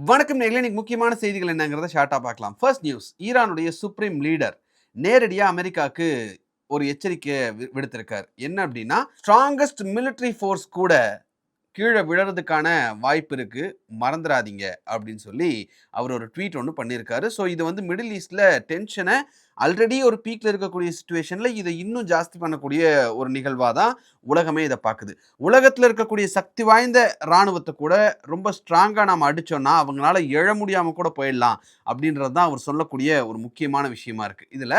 வணக்கம் நேயர்களே, இன்னைக்கு முக்கியமான செய்திகள் என்னங்கிறத ஷார்ட்டா பார்க்கலாம். ஃபர்ஸ்ட் நியூஸ், ஈரானுடைய சுப்ரீம் லீடர் நேரடியா அமெரிக்காவுக்கு ஒரு எச்சரிக்கையை விடுத்திருக்கார். என்ன அப்படின்னா, ஸ்ட்ராங்கஸ்ட் மிலிட்டரி ஃபோர்ஸ் கூட கீழே விழறதுக்கான வாய்ப்பு இருக்கு, மறந்துடாதீங்க அப்படின்னு சொல்லி அவர் ஒரு ட்வீட் ஒன்று பண்ணியிருக்காரு. ஸோ இது வந்து மிடில் ஈஸ்ட்ல டென்ஷனை ஆல்ரெடி ஒரு பீக்ல இருக்கக்கூடிய சுச்சுவேஷன்ல இதை இன்னும் ஜாஸ்தி பண்ணக்கூடிய ஒரு நிகழ்வாக தான் உலகமே இதை பார்க்குது. உலகத்தில் இருக்கக்கூடிய சக்தி வாய்ந்த இராணுவத்தை கூட ரொம்ப ஸ்ட்ராங்காக நாம் அடித்தோம்னா அவங்களால எழ முடியாமல் கூட போயிடலாம் அப்படின்றது தான் அவர் சொல்லக்கூடிய ஒரு முக்கியமான விஷயமா இருக்குது. இதில்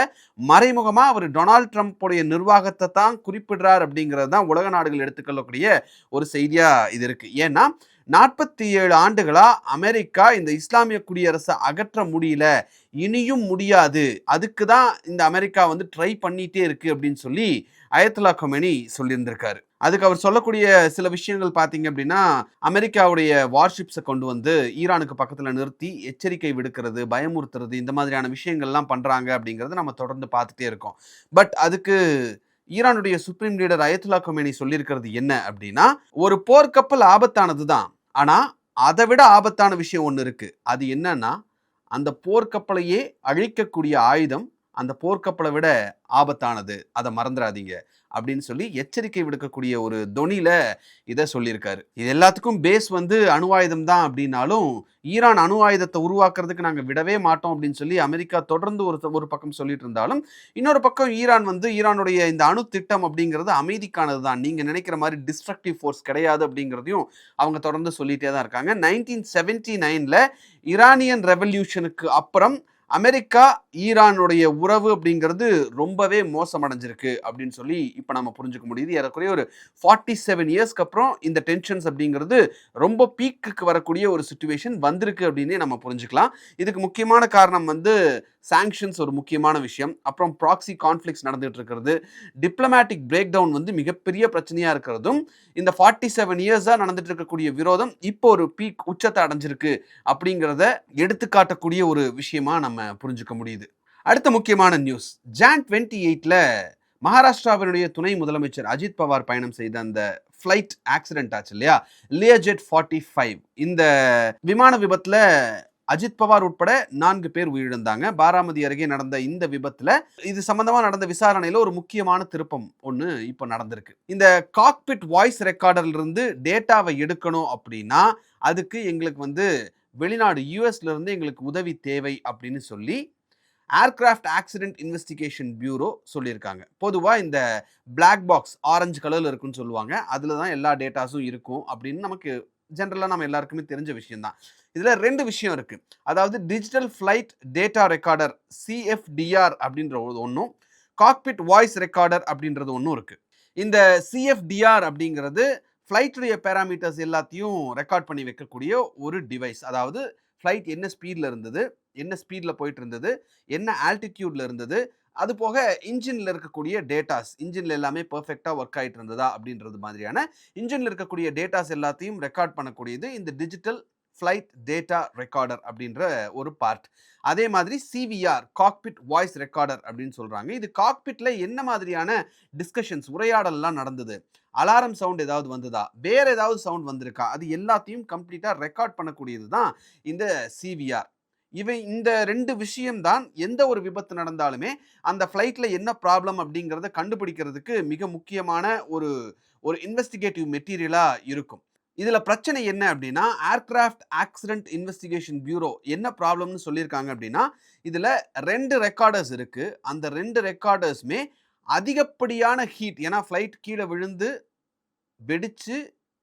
மறைமுகமாக அவர் டொனால்ட் ட்ரம்ப்புடைய நிர்வாகத்தை தான் குறிப்பிடுறார் அப்படிங்கிறது தான் உலக நாடுகள் எடுத்துக்கொள்ளக்கூடிய ஒரு செய்தியாக இது இருக்குது. ஏன்னா 47 ஆண்டுகளா அமெரிக்கா இந்த இஸ்லாமிய குடியரசை அகற்ற முடியல, இனியும் முடியாது, அதுக்கு தான் இந்த அமெரிக்கா வந்து ட்ரை பண்ணிட்டே இருக்கு அப்படின்னு சொல்லி அயத்துல்லா கொமேனி சொல்லியிருந்திருக்காரு. அதுக்கு அவர் சொல்லக்கூடிய சில விஷயங்கள் பார்த்தீங்க அப்படின்னா, அமெரிக்காவுடைய வார்ஷிப்ஸை கொண்டு வந்து ஈரானுக்கு பக்கத்தில் நிறுத்தி எச்சரிக்கை விடுக்கிறது, பயமுறுத்துறது, இந்த மாதிரியான விஷயங்கள்லாம் பண்ணுறாங்க அப்படிங்கிறத நம்ம தொடர்ந்து பார்த்துட்டே இருக்கோம். பட் அதுக்கு ஈரானுடைய சுப்ரீம் லீடர் அயத்துல்லா கொமேனி சொல்லியிருக்கிறது என்ன அப்படின்னா, ஒரு போர்க்கப்பல் ஆபத்தானது தான், ஆனா அதை விட ஆபத்தான விஷயம் ஒன்று இருக்கு. அது என்னன்னா, அந்த போர்க்கப்பலையே அழிக்கக்கூடிய ஆயுதம் அந்த போர்க்கப்பலை விட ஆபத்தானது, அதை மறந்துடாதீங்க அப்படின்னு சொல்லி எச்சரிக்கை விடுக்கக்கூடிய ஒரு தொனியில இதை சொல்லியிருக்காரு. இது எல்லாத்துக்கும் பேஸ் வந்து அணு ஆயுதம் தான் அப்படின்னாலும், ஈரான் அணு ஆயுதத்தை உருவாக்குறதுக்கு நாங்கள் விடவே மாட்டோம் அப்படின்னு சொல்லி அமெரிக்கா தொடர்ந்து ஒரு பக்கம் சொல்லிட்டு இருந்தாலும், இன்னொரு பக்கம் ஈரான் வந்து ஈரானுடைய இந்த அணு திட்டம் அப்படிங்கிறது அமைதிக்கானது தான், நீங்க நினைக்கிற மாதிரி டிஸ்ட்ரக்டிவ் ஃபோர்ஸ் கிடையாது அப்படிங்கிறதையும் அவங்க தொடர்ந்து சொல்லிட்டே தான் இருக்காங்க. 1979ல ஈரானியன் ரெவல்யூஷனுக்கு அப்புறம் அமெரிக்கா ஈரானுடைய உறவு அப்படிங்கிறது ரொம்பவே மோசமடைஞ்சிருக்கு அப்படின்னு சொல்லி இப்போ நம்ம புரிஞ்சுக்க முடியுது. ஏறக்குறைய ஒரு 47 இயர்ஸ்க்கு அப்புறம் இந்த டென்ஷன்ஸ் அப்படிங்கிறது ரொம்ப பீக்குக்கு வரக்கூடிய ஒரு சிச்சுவேஷன் வந்திருக்கு அப்படின்னே நம்ம புரிஞ்சுக்கலாம். இதுக்கு முக்கியமான காரணம் வந்து சாங்ஷன்ஸ் ஒரு முக்கியமான விஷயம், அப்புறம் ப்ராக்சி கான்ஃப்ளிக்ஸ் நடந்துகிட்டு இருக்கிறது, டிப்ளமேட்டிக் பிரேக் டவுன் வந்து மிகப்பெரிய பிரச்சனையாக இருக்கிறதும், இந்த 47 இயர்ஸாக நடந்துட்டு இருக்கக்கூடிய விரோதம் இப்போ ஒரு பீக் உச்சத்தை அடைஞ்சிருக்கு அப்படிங்கிறத எடுத்துக்காட்டக்கூடிய ஒரு விஷயமா நம்ம புரிஞ்சுக்க முடியுது. அடுத்த முக்கியமான நியூஸ், ஜான் 28ல மகாராஷ்டிராவினுடைய துணை முதலமைச்சர் அஜித் பவார் பயணம் செய்த அந்த ஃப்ளைட் ஆக்சிடென்ட் ஆச்சு இல்லையா, லியர்ஜெட் 45, இந்த விமான விபத்துல அஜித் பவார் உட்பட 4 பேர் உயிரிழந்தாங்க. பாராமதி அருகே நடந்த இந்த விபத்துல இது சம்பந்தமா நடந்த விசாரணையில ஒரு முக்கியமான திருப்பம் ஒன்று இப்போ நடந்திருக்கு. இந்த காக்பிட் வாய்ஸ் ரெக்கார்டர்ல இருந்து டேட்டாவை எடுக்கணும் அப்படின்னா அதுக்கு எங்களுக்கு வந்து வெளிநாடு யூஎஸ்ல இருந்து எங்களுக்கு உதவி தேவை அப்படின்னு சொல்லி ஏர்கிராஃப்ட் ஆக்சிடென்ட் இன்வெஸ்டிகேஷன் பியூரோ சொல்லியிருக்காங்க. பொதுவாக இந்த பிளாக் பாக்ஸ் ஆரஞ்சு கலரில் இருக்குன்னு சொல்லுவாங்க, அதில் தான் எல்லா டேட்டாஸும் இருக்கும் அப்படின்னு நமக்கு ஜென்ரலாக நம்ம எல்லாருக்குமே தெரிஞ்ச விஷயம் தான். இதில் 2 விஷயம் இருக்குது. அதாவது டிஜிட்டல் ஃப்ளைட் டேட்டா ரெக்கார்டர் சிஎஃப்டிஆர் அப்படின்ற ஒன்றும், காக்பிட் வாய்ஸ் ரெக்கார்டர் அப்படின்றது ஒன்றும் இருக்குது. இந்த சிஎஃப்டிஆர் அப்படிங்கிறது ஃப்ளைட்டுடைய பேராமீட்டர்ஸ் எல்லாத்தையும் ரெக்கார்ட் பண்ணி வைக்கக்கூடிய ஒரு டிவைஸ். அதாவது ஃப்ளைட் என்ன ஸ்பீடில் இருந்தது, என்ன ஸ்பீடில் போயிட்டு இருந்தது, என்ன ஆல்டிடியூட்ல இருந்தது, அது போக இன்ஜினில் இருக்கக்கூடிய டேட்டாஸ், இன்ஜினில் எல்லாமே பர்ஃபெக்டாக ஒர்க் ஆகிட்டு இருந்ததா அப்படின்றது மாதிரியான இன்ஜினில் இருக்கக்கூடிய டேட்டாஸ் எல்லாத்தையும் ரெக்கார்ட் பண்ணக்கூடியது இந்த டிஜிட்டல் ஃப்ளைட் டேட்டா ரெக்கார்டர் அப்படின்ற ஒரு பார்ட். அதே மாதிரி சிவிஆர், காக்பிட் வாய்ஸ் ரெக்கார்டர் அப்படின்னு சொல்கிறாங்க. இது காக்பிட்டில் என்ன மாதிரியான டிஸ்கஷன்ஸ், உரையாடல்லாம் நடந்தது, அலாரம் சவுண்ட் ஏதாவது வந்ததா, வேற ஏதாவது சவுண்ட் வந்திருக்கா, அது எல்லாத்தையும் கம்ப்ளீட்டாக ரெக்கார்ட் பண்ணக்கூடியது தான் இந்த சிவிஆர். இந்த 2 விஷயம் தான் எந்த ஒரு விபத்து நடந்தாலுமே அந்த ஃப்ளைட்ல என்ன ப்ராப்ளம் அப்படிங்கிறத கண்டுபிடிக்கிறதுக்கு மிக முக்கியமான ஒரு இன்வெஸ்டிகேட்டிவ் மெட்டீரியலா இருக்கும். இதுல பிரச்சனை என்ன அப்படின்னா, ஏர்கிராஃப்ட் ஆக்சிடென்ட் இன்வெஸ்டிகேஷன் பியூரோ என்ன ப்ராப்ளம்னு சொல்லியிருக்காங்க அப்படின்னா, இதுல 2 ரெக்கார்டர்ஸ் இருக்கு. அந்த 2 ரெக்கார்டர்ஸுமே அதிகப்படியான ஹீட், ஏன்னா ஃப்ளைட் கீழே விழுந்து வெடிச்சு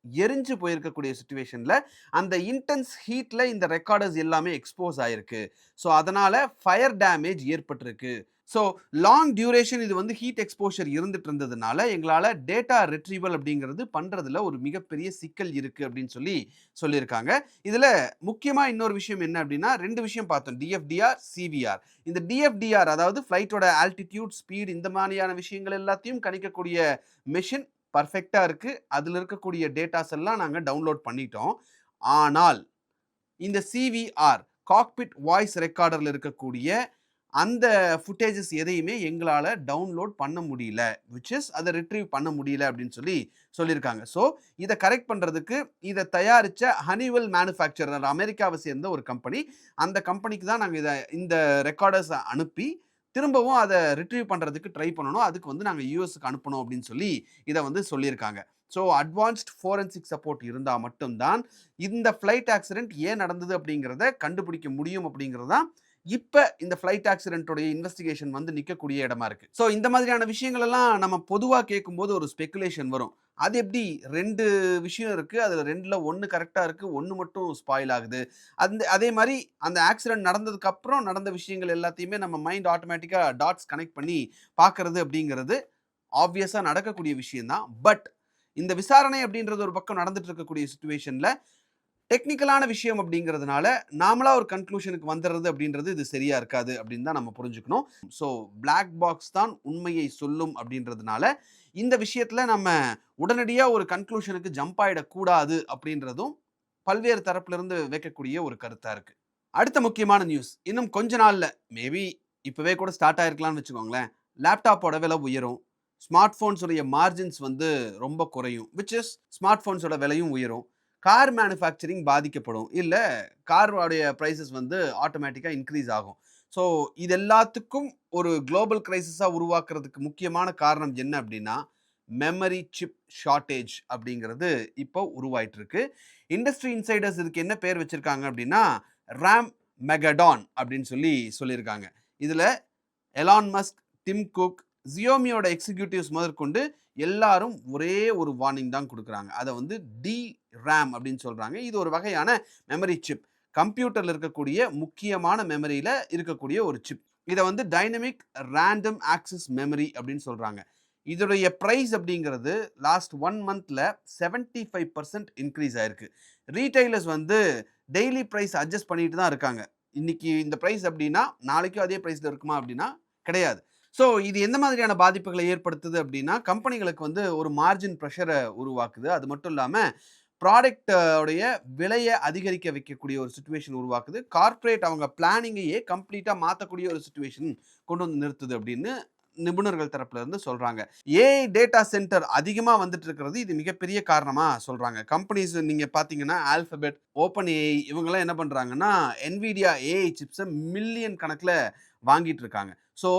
எரிஞ்சு போயிருக்கக்கூடிய சிச்சுவேஷன்ல அந்த இன்டென்ஸ் ஹீட்ல இந்த ரெக்கார்டர்ஸ் எல்லாமே எக்ஸ்போஸ் ஆயிருக்கு. ஸோ அதனால ஃபயர் டேமேஜ் ஏற்பட்டிருக்கு. ஸோ லாங் டியூரேஷன் இது வந்து ஹீட் எக்ஸ்போஷர் இருந்துட்டு இருந்ததுனால எங்களால் டேட்டா ரிட்ரீவல் அப்படிங்கிறது பண்ணுறதுல ஒரு மிகப்பெரிய சிக்கல் இருக்குது அப்படின்னு சொல்லியிருக்காங்க. இதில் முக்கியமாக இன்னொரு விஷயம் என்ன அப்படின்னா, 2 விஷயம் பார்த்தோம், டிஎஃப்டிஆர், சிவிஆர். இந்த டிஎஃப்டிஆர் அதாவது ஃப்ளைட்டோட ஆல்டிடியூட், ஸ்பீட், இந்த மாதிரியான விஷயங்கள் எல்லாத்தையும் கணிக்கக்கூடிய மெஷின் பர்ஃபெக்டாக இருக்குது. அதில் இருக்கக்கூடிய டேட்டாஸ் எல்லாம் நாங்கள் டவுன்லோட் பண்ணிட்டோம். ஆனால் இந்த சிவிஆர், காக்பிட் வாய்ஸ் ரெக்கார்டரில் இருக்கக்கூடிய அந்த ஃபுட்டேஜஸ் எதையுமே எங்களால டவுன்லோட் பண்ண முடியல. விச் இஸ் அத ரிட்ரீவ் பண்ண முடியல அப்படின்னு சொல்லியிருக்காங்க. ஸோ இத கரெக்ட் பண்றதுக்கு இத தயாரிச்ச ஹனிவெல் மேனுஃபேக்சரர் அமெரிக்காவை சேர்ந்த ஒரு கம்பெனி. அந்த கம்பெனிக்கு தான் நாங்க இந்த ரெக்கார்டர்ஸ அனுப்பி திரும்பவும் அத ரிட்ரீவ் பண்றதுக்கு ட்ரை பண்ணணும். அதுக்கு வந்து நாங்க யுஎஸ்க்கு அனுப்பணும் அப்படின்னு இத சொல்லியிருக்காங்க. ஸோ அட்வான்ஸ்ட் ஃபோரன்சிக் சப்போர்ட் இருந்தா மட்டும் தான் இந்த ஃப்ளைட் ஆக்சிடென்ட் ஏன் நடந்தது அப்படிங்கிறத கண்டுபிடிக்க முடியும் அப்படிங்கிறது தான் இப்ப இந்த ஃப்ளைட் ஆக்சிடென்ட்டோடைய இன்வெஸ்டிகேஷன் வந்து நிக்கக்கூடிய இடமா இருக்கு. ஸோ இந்த மாதிரியான விஷயங்கள் எல்லாம் நம்ம பொதுவா கேட்கும்போது ஒரு ஸ்பெகுலேஷன் வரும். அது எப்படி 2 விஷயம் இருக்கு. அதுல 2ல 1 கரெக்ட்டா இருக்கு. 1 மட்டும் ஸ்பாயில் ஆகுது. அதே மாரி அந்த ஆக்சிடென்ட் நடந்ததுக்கு அப்புறம் நடந்த விஷயங்கள் எல்லாத்தையுமே நம்ம மைண்ட் ஆட்டோமேட்டிக்கா டாட்ஸ் கனெக்ட் பண்ணி பார்க்கிறது அப்படிங்கிறது ஆப்வியஸா நடக்கக்கூடிய விஷயம் தான். பட் இந்த விசாரணை அப்படின்றது ஒரு பக்கம் நடந்துட்டு இருக்கக்கூடிய சிச்சுவேஷன்ல டெக்னிக்கலான விஷயம் அப்படிங்கிறதுனால நாமளா ஒரு கன்க்ளூஷனுக்கு வந்துடுறது அப்படின்றது இது சரியா இருக்காது அப்படின்னு தான் நம்ம புரிஞ்சுக்கணும். ஸோ பிளாக் பாக்ஸ் தான் உண்மையை சொல்லும் அப்படின்றதுனால இந்த விஷயத்துல நம்ம உடனடியா ஒரு கன்க்ளூஷனுக்கு ஜம்ப் ஆயிடக்கூடாது அப்படின்றதும் பல்வேறு தரப்புல இருந்து வைக்கக்கூடிய ஒரு கருத்தா இருக்கு. அடுத்த முக்கியமான நியூஸ், இன்னும் கொஞ்ச நாள்ல மேபி இப்பவே கூட ஸ்டார்ட் ஆயிருக்கலாம்னு வச்சுக்கோங்களேன். லேப்டாப்போட விலை உயரும். ஸ்மார்ட் போன்ஸோடைய மார்ஜின்ஸ் வந்து ரொம்ப குறையும். விச் இஸ் ஸ்மார்ட் போன்ஸோட விலையும் உயரும். கார் மேனுஃபேக்சரிங் பாதிக்கப்படும். இல்ல காரோடைய பிரைசஸ் வந்து ஆட்டோமேட்டிக்கா இன்க்ரீஸ் ஆகும். ஸோ இது எல்லாத்துக்கும் ஒரு குளோபல் கிரைசிஸா உருவாக்குறதுக்கு முக்கியமான காரணம் என்ன அப்படின்னா, மெமரி சிப் ஷார்ட்டேஜ் அப்படிங்கிறது இப்போ உருவாயிட்டு இருக்கு. இண்டஸ்ட்ரி இன்சைடர்ஸ் இதுக்கு என்ன பேர் வச்சிருக்காங்க அப்படின்னா, ராம் மெகடான் அப்படின்னு சொல்லியிருக்காங்க. இதுல எலான் மஸ்க், டிம் குக், ஜியோமியோட எக்ஸிக்யூட்டிவ்ஸ் முதற்கொண்டு எல்லாரும் ஒரே ஒரு வார்னிங் தான் கொடுக்குறாங்க. அதை வந்து டி ரேம் அப்படின்னு சொல்றாங்க. இது ஒரு வகையான மெமரி சிப். கம்ப்யூட்டர்ல இருக்கக்கூடிய முக்கியமான மெமரியில இருக்கக்கூடிய ஒரு சிப். இதை வந்து டைனமிக் ரேண்டம் ஆக்சஸ் மெமரி அப்படின்னு சொல்றாங்க. இதோடைய பிரைஸ் அப்படிங்கிறது லாஸ்ட் 1 மந்த்ல 75% இன்க்ரீஸ் ஆயிருக்கு. ரீட்டைலர்ஸ் வந்து டெய்லி பிரைஸ் அட்ஜஸ்ட் பண்ணிட்டு தான் இருக்காங்க. இன்னைக்கு இந்த பிரைஸ் அப்படின்னா நாளைக்கும் அதே பிரைஸ்ல இருக்குமா அப்படின்னா கிடையாது. ஸோ இது எந்த மாதிரியான பாதிப்புகளை ஏற்படுத்துது அப்படின்னா, கம்பெனிகளுக்கு வந்து ஒரு மார்ஜின் ப்ரெஷரை உருவாக்குது. அது மட்டும் இல்லாமல் ப்ராடக்ட் உடைய விலையை அதிகரிக்க வைக்கக்கூடிய ஒரு சுச்சுவேஷன் உருவாக்குது. கார்ப்பரேட் அவங்க பிளானிங்கையே கம்ப்ளீட்டாக மாற்றக்கூடிய ஒரு சுச்சுவேஷன் கொண்டு வந்து நிறுத்துது அப்படின்னு நிபுணர்கள் தரப்புல இருந்து சொல்றாங்க. ஏஐ டேட்டா சென்டர் அதிகமா வந்துட்டு இருக்கிறது இது மிகப்பெரிய காரணமா சொல்றாங்க. கம்பெனிஸ் நீங்க பாத்தீங்கன்னா ஆல்பபெட், ஓப்பன் ஏஐ இவங்கெல்லாம் என்ன பண்றாங்கன்னா என்விடியா ஏஐ சிப்ஸை மில்லியன் கணக்குல வாங்கிட்டு இருக்காங்க. ஸோ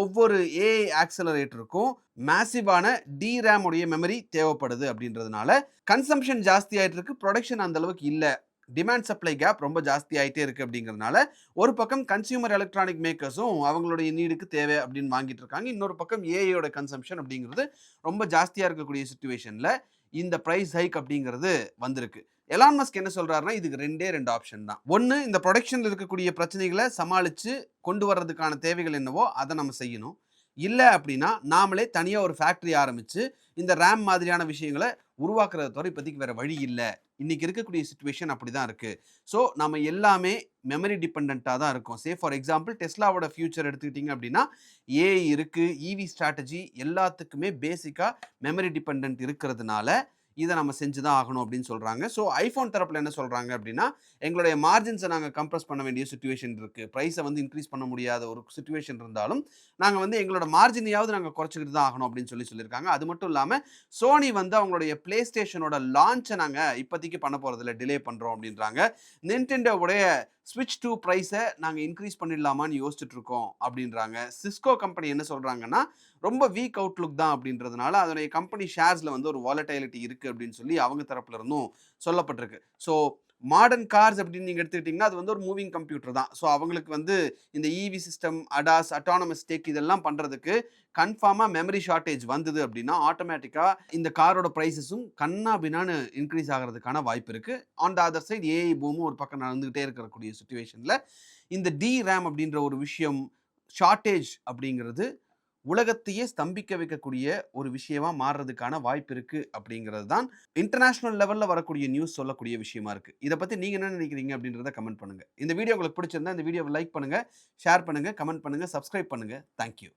ஒவ்வொரு ஏஐ ஆக்சலரேட்டருக்கும் மேசிவான டிரேம் உடைய மெமரி தேவைப்படுது அப்படின்றதுனால கன்சம்ஷன் ஜாஸ்தி ஆயிட்டு இருக்கு. ப்ரொடக்ஷன் அந்த அளவுக்கு இல்லை. டிமாண்ட் சப்ளை கேப் ரொம்ப ஜாஸ்தி ஆகிட்டே இருக்கு அப்படிங்கிறதுனால ஒரு பக்கம் கன்சியூமர் எலக்ட்ரானிக் மேக்கர்ஸும் அவங்களுடைய நீடுக்கு தேவை அப்படின்னு வாங்கிட்டு இருக்காங்க. இன்னொரு பக்கம் ஏஐயோட கன்சம்ஷன் அப்படிங்கிறது ரொம்ப ஜாஸ்தியாக இருக்கக்கூடிய சுச்சுவேஷனில் இந்த ப்ரைஸ் ஹைக் அப்படிங்கிறது வந்திருக்கு. எலான் மஸ்க் என்ன சொல்றாருன்னா, இதுக்கு 2 ஆப்ஷன் தான். ஒன்று, இந்த ப்ரொடக்ஷனில் இருக்கக்கூடிய பிரச்சனைகளை சமாளித்து கொண்டு வர்றதுக்கான தேவைகள் என்னவோ அதை நம்ம செய்யணும். இல்லை அப்படின்னா நாமளே தனியாக ஒரு ஃபேக்ட்ரி ஆரம்பித்து இந்த ரேம் மாதிரியான விஷயங்களை உருவாக்குறத தவிர இப்போதைக்கு வேறு வழி இல்லை. இன்னைக்கு இருக்கக்கூடிய சிச்சுவேஷன் அப்படி தான் இருக்குது. ஸோ நம்ம எல்லாமே மெமரி டிபெண்ட்டாக தான் இருக்கும். சே ஃபார் எக்ஸாம்பிள் டெஸ்லாவோட ஃபியூச்சர் எடுத்துக்கிட்டிங்க அப்படின்னா ஏஐ இருக்குது, இவி ஸ்ட்ராட்டஜி எல்லாத்துக்குமே பேசிக்காக மெமரி டிபெண்ட் இருக்கிறதுனால இதை நம்ம செஞ்சு தான் ஆகணும் அப்படின்னு சொல்கிறாங்க. ஸோ ஐஃபோன் தரப்பில் என்ன சொல்கிறாங்க அப்படின்னா, எங்களுடைய மார்ஜின்ஸை நாங்கள் கம்ப்ரஸ் பண்ண வேண்டிய சுச்சுவேஷன் இருக்குது. ப்ரைஸை வந்து இன்க்ரீஸ் பண்ண முடியாத ஒரு சுச்சுவேஷன் இருந்தாலும் நாங்கள் வந்து எங்களோட மார்ஜினையாவது நாங்கள் குறைச்சிக்கிட்டு தான் ஆகணும் அப்படின்னு சொல்லியிருக்காங்க. அது மட்டும் இல்லாமல் சோனி வந்து அவங்களுடைய பிளே ஸ்டேஷனோட லான்ச்சை நாங்கள் இப்போதைக்கு பண்ண போகிறதில்ல, டிலே பண்ணுறோம் அப்படின்றாங்க. நின்டெண்டோவுடைய ஸ்விட்ச் 2 ப்ரைஸை நாங்கள் இன்க்ரீஸ் பண்ணிடலாமான்னு யோசிச்சுட்டு இருக்கோம் அப்படின்றாங்க. சிஸ்கோ கம்பெனி என்ன சொல்கிறாங்கன்னா, ரொம்ப வீக் அவுட்லுக் தான் அப்படின்றதுனால அதனுடைய கம்பெனி ஷேர்ஸில் வந்து ஒரு வாலடைலிட்டி இருக்குது அப்படின்னு அவங்க தரப்புல இருந்தும் சொல்லப்பட்டிருக்கு. ஸோ மாடர்ன் கார்ஸ் அப்படின்னு நீங்கள் எடுத்துக்கிட்டிங்கன்னா அது வந்து ஒரு மூவிங் கம்ப்யூட்டர் தான். ஸோ அவங்களுக்கு வந்து இந்த இவி சிஸ்டம், அடாஸ், அட்டானமஸ் டெக் இதெல்லாம் பண்ணுறதுக்கு கன்ஃபார்மாக மெமரி ஷார்ட்டேஜ் வந்தது அப்படின்னா ஆட்டோமேட்டிக்காக இந்த காரோட ப்ரைஸஸும் கண்ணா பின்னான்னு இன்க்ரீஸ் ஆகிறதுக்கான வாய்ப்பு இருக்குது. On the other side AI பூமும் ஒரு பக்கம் நடந்துகிட்டே இருக்கக்கூடிய சுச்சுவேஷனில் இந்த டி ரேம் அப்படின்ற ஒரு விஷயம், ஷார்ட்டேஜ் அப்படிங்கிறது உலகத்தையே ஸ்தம்பிக்க வைக்கக்கூடிய ஒரு விஷயமா மாறுறதுக்கான வாய்ப்பு இருக்கு அப்படிங்கிறது தான் இன்டர்நேஷனல் லெவல்ல வரக்கூடிய நியூஸ் சொல்லக்கூடிய விஷயமா இருக்கு. இதை பத்தி நீங்க என்ன நினைக்கிறீங்க அப்படின்றத கமெண்ட் பண்ணுங்க. இந்த வீடியோ உங்களுக்கு பிடிச்சிருந்தா இந்த வீடியோவை லைக் பண்ணுங்க, ஷேர் பண்ணுங்க, கமெண்ட் பண்ணுங்க, சப்ஸ்கிரைப் பண்ணுங்க. தேங்க்யூ.